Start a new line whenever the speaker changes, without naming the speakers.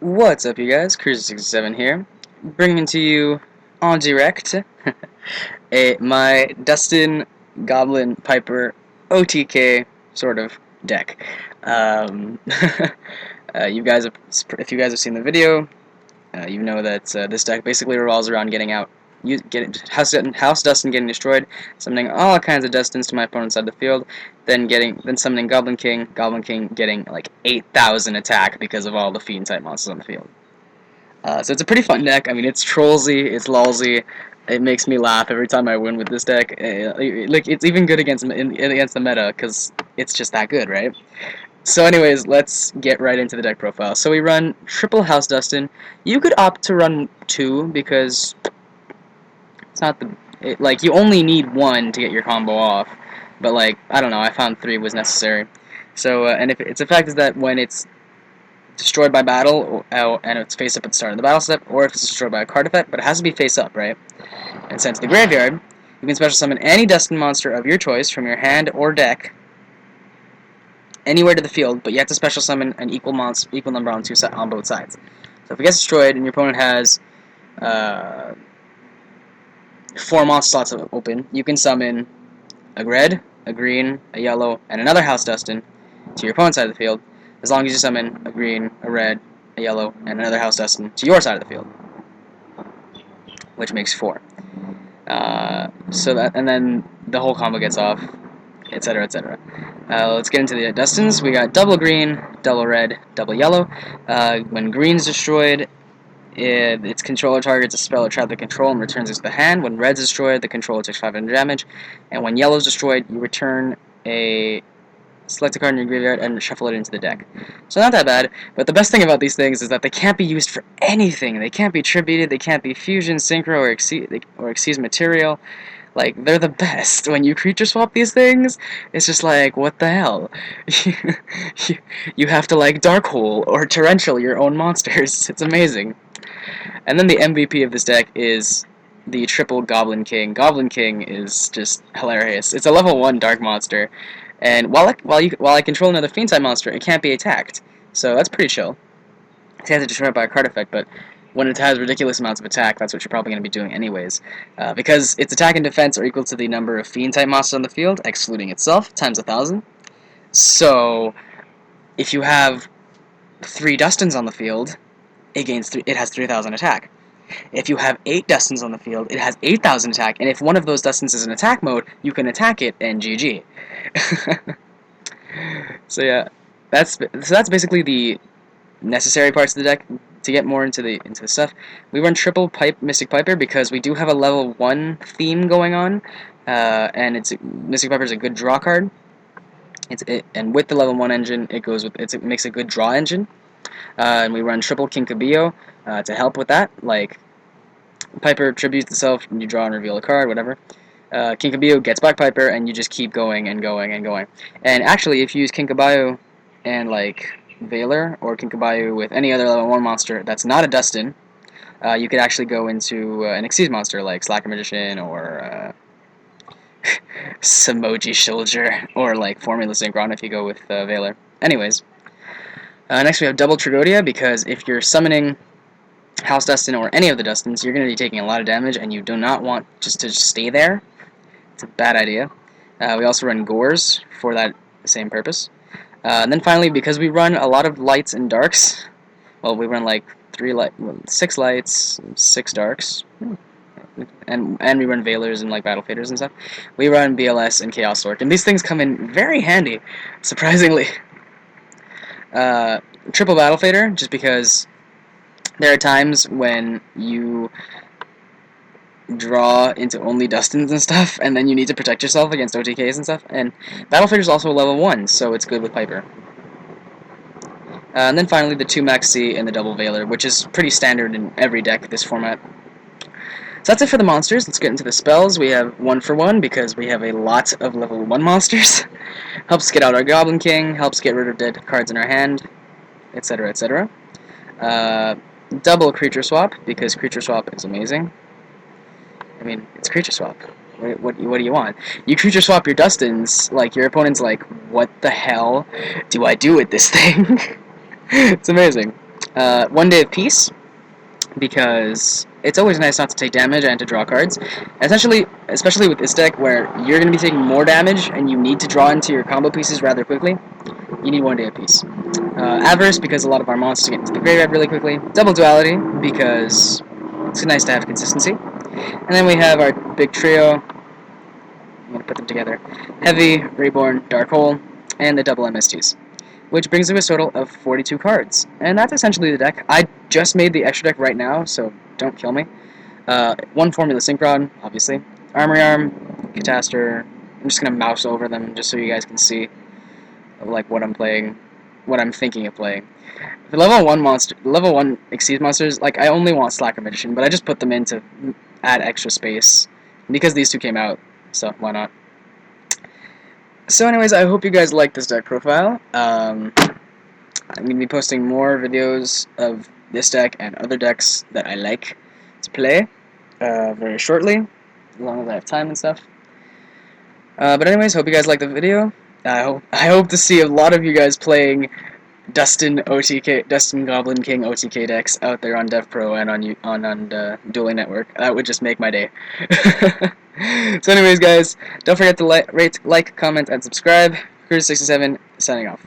What's up, you guys? Cruiser67 here, bringing to you on direct my Duston Goblin Piper OTK sort of deck. You guys have, if you guys have seen the video, you know that this deck basically revolves around getting out, House Duston getting destroyed, summoning all kinds of Dustons to my opponent's side of the field, then summoning Goblin King getting like 8,000 attack because of all the fiend type monsters on the field. So it's a pretty fun deck. I mean, it's trollsy, it's lolsy. It makes me laugh every time I win with this deck. Like, it's even good against the meta because it's just that good, right? So anyways, let's get right into the deck profile. So we run triple House Dustin. You could opt to run 2 because it's not like you only need 1 to get your combo off. But like, I don't know, I found 3 was necessary. So and if its effect is that when it's destroyed by battle, and it's face up at the start of the battle step, or if it's destroyed by a card effect, but it has to be face up, right? And sent to the graveyard, you can special summon any Dustin monster of your choice from your hand or deck anywhere to the field, but you have to special summon an equal number on both sides. So if it gets destroyed and your opponent has 4 monster slots open, you can summon a red, a green, a yellow, and another House Dustin to your opponent's side of the field, as long as you summon a green, a red, a yellow, and another House Dustin to your side of the field, which makes 4. And then the whole combo gets off, etc., etc. Let's get into the Dustins. We got double green, double red, double yellow. When green's destroyed, its controller targets a spell or trap the control and returns it to the hand. When red's destroyed, the controller takes 500 damage. And when yellow's destroyed, you select a card in your graveyard and shuffle it into the deck. So not that bad, but the best thing about these things is that they can't be used for anything. They can't be tributed, they can't be fusion, synchro, or exceed material. Like, they're the best. When you creature swap these things, it's just like, what the hell? You have to, like, Dark Hole or Torrential your own monsters. It's amazing. And then the MVP of this deck is the triple Goblin King. Goblin King is just hilarious. It's a level 1 dark monster, and while I control another fiend type monster, it can't be attacked. So that's pretty chill. It has to destroy it by a card effect, but when it has ridiculous amounts of attack, that's what you're probably going to be doing anyways. Because its attack and defense are equal to the number of fiend type monsters on the field, excluding itself, times 1,000. So if you have 3 Dustins on the field, it has 3,000 attack. If you have 8 Dustins on the field, it has 8,000 attack, and if one of those Dustins is in attack mode, you can attack it, and GG. So yeah, that's basically the necessary parts of the deck. To get more into the stuff, we run triple Mystic Piper because we do have a level 1 theme going on, and Mystic Piper is a good draw card. And with the level 1 engine, it makes a good draw engine. And we run triple Kinkabillo to help with that. Like, Piper tributes itself, and you draw and reveal a card, whatever. Kinkabillo gets back Piper, and you just keep going and going and going. And actually, if you use Kinkabillo and, like, Veiler or Kinkabillo with any other level 1 monster that's not a Dustin, you could actually go into an Xyz monster like Slacker Magician or Samoji Soldier or like Formula Synchron if you go with Veiler. Anyways, next we have double Tragodia, because if you're summoning House Dustin or any of the Dustins, you're going to be taking a lot of damage, and you do not want just to stay there. It's a bad idea. We also run Gores for that same purpose. And then finally, because we run a lot of lights and darks, well, we run like 6 lights, 6 darks, and we run Veilers and like Battle Faders and stuff. We run BLS and Chaos Sork, and these things come in very handy, surprisingly. Triple Battle Fader, just because there are times when you draw into only Dustins and stuff, and then you need to protect yourself against OTKs and stuff, and Battle Fader is also a level 1, so it's good with Piper. And then finally the 2 Max C and the double Veiler, which is pretty standard in every deck this format. So that's it for the monsters. Let's get into the spells. We have 1 for 1, because we have a lot of level 1 monsters. Helps get out our Goblin King, helps get rid of dead cards in our hand, etc., etc. Double Creature Swap, because Creature Swap is amazing. I mean, it's Creature Swap. What do you want? You Creature Swap your Dustins, like, your opponent's like, what the hell do I do with this thing? It's amazing. 1 Day of Peace, because it's always nice not to take damage and to draw cards. Essentially, especially with this deck where you're going to be taking more damage and you need to draw into your combo pieces rather quickly, you need 1 Day of Peace. Avarice, because a lot of our monsters get into the graveyard really quickly. Double Duality, because it's nice to have consistency. And then we have our big trio. I'm going to put them together. Heavy, Reborn, Dark Hole, and the double MSTs, which brings us to a total of 42 cards. And that's essentially the deck. I just made the extra deck right now, so don't kill me. 1 Formula Synchron, obviously. Armory Arm, Catastor. I'm just going to mouse over them just so you guys can see like what I'm playing, what I'm thinking of playing. For level 1 Exceed monsters, like I only want Slacker Magician, but I just put them in to add extra space because these two came out, so why not? So anyways, I hope you guys like this deck profile. I'm going to be posting more videos of this deck and other decks that I like to play very shortly, as long as I have time and stuff. But anyways, hope you guys like the video. I hope to see a lot of you guys playing Duston Goblin King OTK decks out there on DevPro and on Dueling Network. That would just make my day. So anyways, guys, don't forget to rate, comment, and subscribe. Cruise67 signing off.